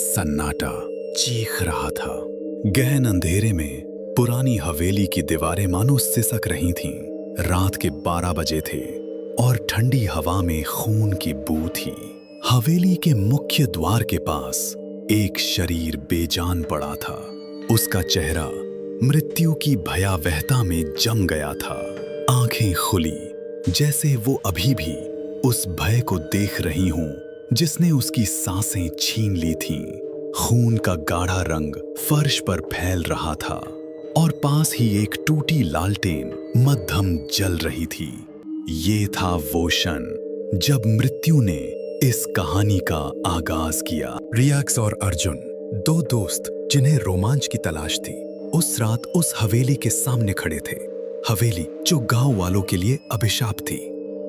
सन्नाटा चीख रहा था। गहन अंधेरे में पुरानी हवेली की दीवारें मानो सिसक रही थीं। रात के 12 बजे थे और ठंडी हवा में खून की बू थी। हवेली के मुख्य द्वार के पास एक शरीर बेजान पड़ा था। उसका चेहरा मृत्यु की भयावहता में जम गया था। आंखें खुली जैसे वो अभी भी उस भय को देख रही हों जिसने उसकी सांसें छीन ली थीं। खून का गाढ़ा रंग फर्श पर फैल रहा था और पास ही एक टूटी लालटेन मद्धम जल रही थी। ये था वो क्षण जब मृत्यु ने इस कहानी का आगाज किया। रियाक्स और अर्जुन, दो दोस्त जिन्हें रोमांच की तलाश थी, उस रात उस हवेली के सामने खड़े थे। हवेली जो गांव वालों के लिए अभिशाप थी।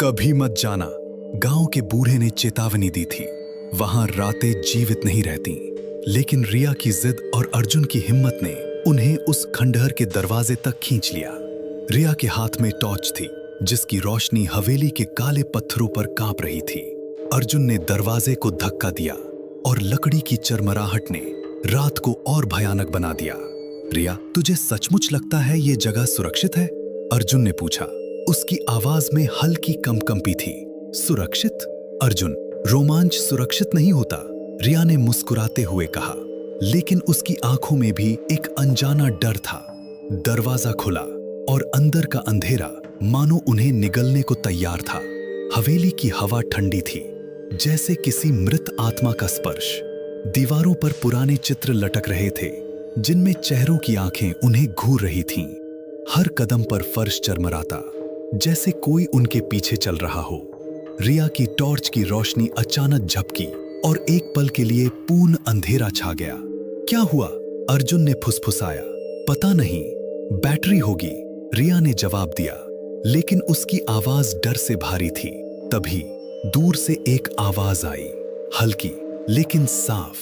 कभी मत जाना, गांव के बूढ़े ने चेतावनी दी थी। वहां रातें जीवित नहीं रहती। लेकिन रिया की जिद और अर्जुन की हिम्मत ने उन्हें उस खंडहर के दरवाजे तक खींच लिया। रिया के हाथ में टॉर्च थी जिसकी रोशनी हवेली के काले पत्थरों पर कांप रही थी। अर्जुन ने दरवाजे को धक्का दिया और लकड़ी की चरमराहट ने रात को और भयानक बना दिया। रिया, तुझे सचमुच लगता है ये जगह सुरक्षित है? अर्जुन ने पूछा। उसकी आवाज में हल्की कंपकंपी थी। सुरक्षित? अर्जुन, रोमांच सुरक्षित नहीं होता, रिया ने मुस्कुराते हुए कहा। लेकिन उसकी आंखों में भी एक अनजाना डर था। दरवाजा खुला और अंदर का अंधेरा मानो उन्हें निगलने को तैयार था। हवेली की हवा ठंडी थी जैसे किसी मृत आत्मा का स्पर्श। दीवारों पर पुराने चित्र लटक रहे थे जिनमें चेहरों की आंखें उन्हें घूर रही थीं। हर कदम पर फर्श चरमराता जैसे कोई उनके पीछे चल रहा हो। रिया की टॉर्च की रोशनी अचानक झपकी और एक पल के लिए पूर्ण अंधेरा छा गया। क्या हुआ? अर्जुन ने फुसफुसाया। पता नहीं, बैटरी होगी, रिया ने जवाब दिया। लेकिन उसकी आवाज डर से भारी थी। तभी दूर से एक आवाज आई, हल्की लेकिन साफ,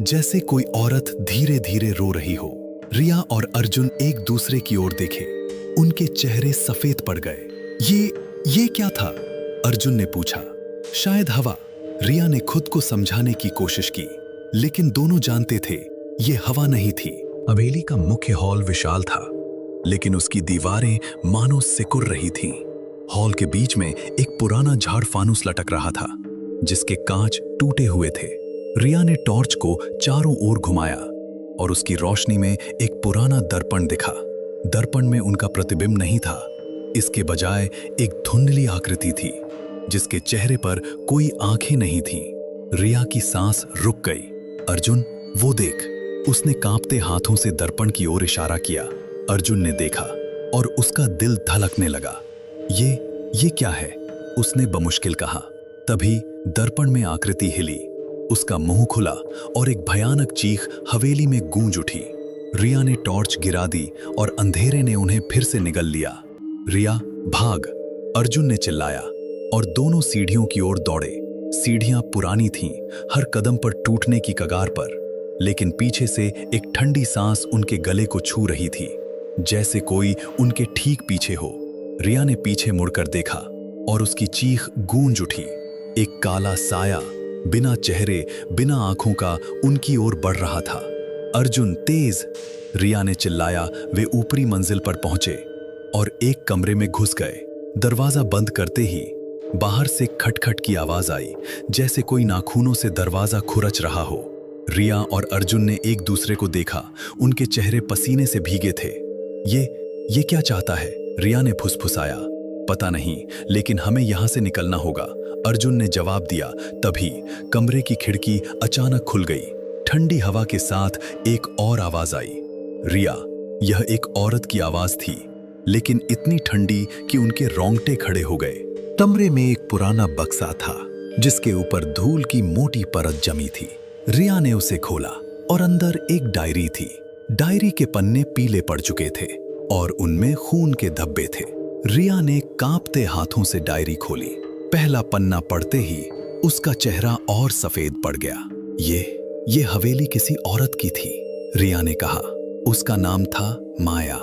जैसे कोई औरत धीरे धीरे रो रही हो। रिया और अर्जुन एक दूसरे की ओर देखे। उनके चेहरे सफेद पड़ गए। ये क्या था? अर्जुन ने पूछा। शायद हवा, रिया ने खुद को समझाने की कोशिश की। लेकिन दोनों जानते थे ये हवा नहीं थी। हवेली का मुख्य हॉल विशाल था, लेकिन उसकी दीवारें मानो सिकुड़ रही थीं। हॉल के बीच में एक पुराना झाड़ फानूस लटक रहा था जिसके कांच टूटे हुए थे। रिया ने टॉर्च को चारों ओर घुमाया और उसकी रोशनी में एक पुराना दर्पण दिखा। दर्पण में उनका प्रतिबिंब नहीं था, इसके बजाय एक धुंधली आकृति थी जिसके चेहरे पर कोई आंखें नहीं थीं। रिया की सांस रुक गई। अर्जुन, वो देख, उसने कांपते हाथों से दर्पण की ओर इशारा किया। अर्जुन ने देखा और उसका दिल धड़कने लगा। ये क्या है? उसने बमुश्किल कहा। तभी दर्पण में आकृति हिली, उसका मुंह खुला और एक भयानक चीख हवेली में गूंज उठी। रिया ने टॉर्च गिरा दी और अंधेरे ने उन्हें फिर से निगल लिया। रिया, भाग! अर्जुन ने चिल्लाया और दोनों सीढ़ियों की ओर दौड़े। सीढ़ियां पुरानी थीं, हर कदम पर टूटने की कगार पर, लेकिन पीछे से एक ठंडी सांस उनके गले को छू रही थी, जैसे कोई उनके ठीक पीछे हो। रिया ने पीछे मुड़कर देखा और उसकी चीख गूंज उठी। एक काला साया बिना चेहरे, बिना आंखों का उनकी ओर बढ़ रहा था। अर्जुन, तेज! रिया ने चिल्लाया। वे ऊपरी मंजिल पर पहुंचे और एक कमरे में घुस गए। दरवाजा बंद करते ही बाहर से खटखट की आवाज आई, जैसे कोई नाखूनों से दरवाजा खुरच रहा हो। रिया और अर्जुन ने एक दूसरे को देखा। उनके चेहरे पसीने से भीगे थे। ये क्या चाहता है? रिया ने फुसफुसाया। पता नहीं, लेकिन हमें यहां से निकलना होगा, अर्जुन ने जवाब दिया। तभी कमरे की खिड़की अचानक खुल गई। ठंडी हवा के साथ एक और आवाज आई। रिया, यह एक औरत की आवाज थी, लेकिन इतनी ठंडी कि उनके रोंगटे खड़े हो गए। कमरे में एक पुराना बक्सा था जिसके ऊपर धूल की मोटी परत जमी थी। रिया ने उसे खोला और अंदर एक डायरी थी। डायरी के पन्ने पीले पड़ चुके थे और उनमें खून के धब्बे थे। रिया ने कांपते हाथों से डायरी खोली। पहला पन्ना पढ़ते ही उसका चेहरा और सफेद पड़ गया। ये हवेली किसी औरत की थी, रिया ने कहा। उसका नाम था माया।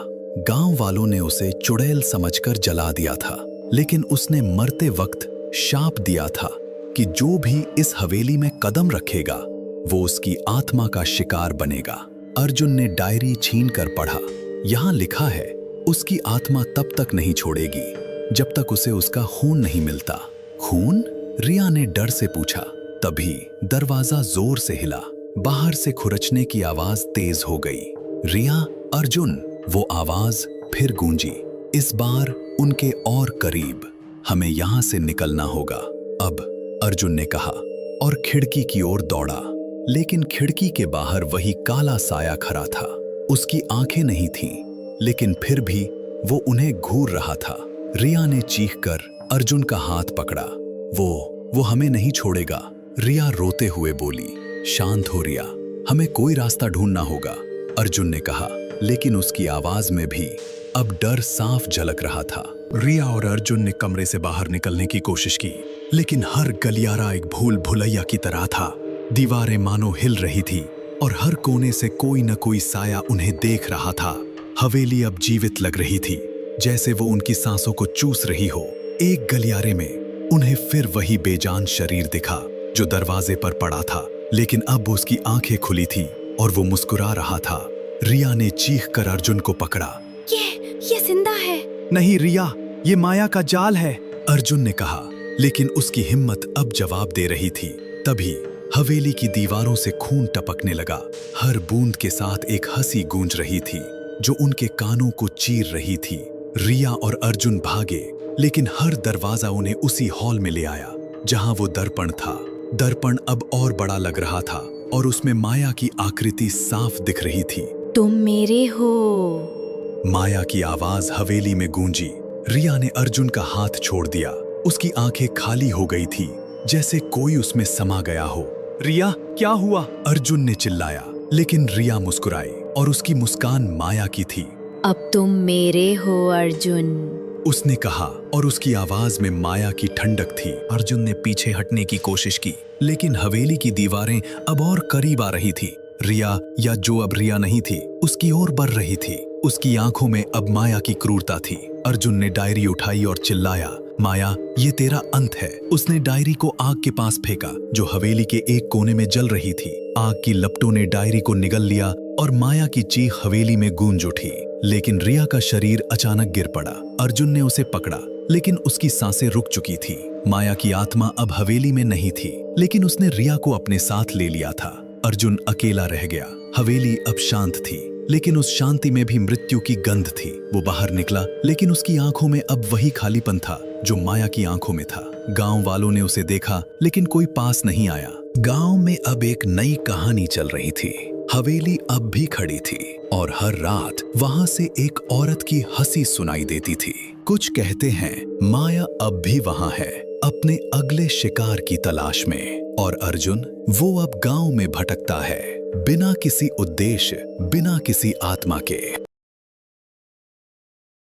गांव वालों ने उसे चुड़ैल समझकर जला दिया था, लेकिन उसने मरते वक्त शाप दिया था कि जो भी इस हवेली में कदम रखेगा वो उसकी आत्मा का शिकार बनेगा। अर्जुन ने डायरी छीनकर पढ़ा। यहाँ लिखा है, उसकी आत्मा तब तक नहीं छोड़ेगी जब तक उसे उसका खून नहीं मिलता। खून? रिया ने डर से पूछा। तभी दरवाजा जोर से हिला। बाहर से खुरचने की आवाज तेज हो गई। रिया, अर्जुन। वो आवाज फिर गूंजी, इस बार उनके और करीब। हमें यहां से निकलना होगा अब, अर्जुन ने कहा और खिड़की की ओर दौड़ा। लेकिन खिड़की के बाहर वही काला साया खड़ा था। उसकी आंखें नहीं थीं, लेकिन फिर भी वो उन्हें घूर रहा था। रिया ने चीखकर अर्जुन का हाथ पकड़ा। वो हमें नहीं छोड़ेगा, रिया रोते हुए बोली। शांत हो रिया, हमें कोई रास्ता ढूंढना होगा, अर्जुन ने कहा। लेकिन उसकी आवाज में भी अब डर साफ झलक रहा था। रिया और अर्जुन ने कमरे से बाहर निकलने की कोशिश की, लेकिन हर गलियारा एक भूल भुलैया की तरह था। दीवारें मानो हिल रही थी और हर कोने से कोई न कोई साया उन्हें देख रहा था। हवेली अब जीवित लग रही थी, जैसे वो उनकी सांसों को चूस रही हो। एक गलियारे में उन्हें फिर वही बेजान शरीर दिखा जो दरवाजे पर पड़ा था, लेकिन अब उसकी आंखें खुली थी और वो मुस्कुरा रहा था। रिया ने चीखकर अर्जुन को पकड़ा। ये जिंदा है। नहीं रिया, ये माया का जाल है, अर्जुन ने कहा। लेकिन उसकी हिम्मत अब जवाब दे रही थी। तभी हवेली की दीवारों से खून टपकने लगा। हर बूंद के साथ एक हंसी गूंज रही थी जो उनके कानों को चीर रही थी। रिया और अर्जुन भागे, लेकिन हर दरवाजा उन्हें उसी हॉल में ले आया जहां वो दर्पण था। दर्पण अब और बड़ा लग रहा था और उसमें माया की आकृति साफ दिख रही थी। तुम मेरे हो, माया की आवाज हवेली में गूंजी। रिया ने अर्जुन का हाथ छोड़ दिया। उसकी आंखें खाली हो गई थी, जैसे कोई उसमें समा गया हो। रिया, क्या हुआ? अर्जुन ने चिल्लाया, लेकिन रिया मुस्कुराई और उसकी मुस्कान माया की थी। अब तुम मेरे हो अर्जुन, उसने कहा और उसकी आवाज में माया की ठंडक थी। अर्जुन ने पीछे हटने की कोशिश की, लेकिन हवेली की दीवारें अब और करीब आ रही थी। रिया, या जो अब रिया नहीं थी, उसकी ओर बढ़ रही थी। उसकी आंखों में अब माया की क्रूरता थी। अर्जुन ने डायरी उठाई और चिल्लाया, माया, ये तेरा अंत है। उसने डायरी को आग के पास फेंका जो हवेली के एक कोने में जल रही थी। आग की लपटों ने डायरी को निगल लिया और माया की चीख हवेली में गूंज उठी। लेकिन रिया का शरीर अचानक गिर पड़ा। अर्जुन ने उसे पकड़ा, लेकिन उसकी सांसें रुक चुकी थी। माया की आत्मा अब हवेली में नहीं थी, लेकिन उसने रिया को अपने साथ ले लिया था। अर्जुन अकेला रह गया। हवेली अब शांत थी, लेकिन उस शांति में भी मृत्यु की गंध थी। वो बाहर निकला, लेकिन उसकी आंखों में अब वही खालीपन था जो माया की आंखों में था। गांव वालों ने उसे देखा, लेकिन कोई पास नहीं आया। गांव में अब एक नई कहानी चल रही थी। हवेली अब भी खड़ी थी और हर रात वहां से एक औरत की हंसी सुनाई देती थी। कुछ कहते हैं माया अब भी वहां है, अपने अगले शिकार की तलाश में। और अर्जुन, वो अब गांव में भटकता है, बिना किसी उद्देश्य, बिना किसी आत्मा के।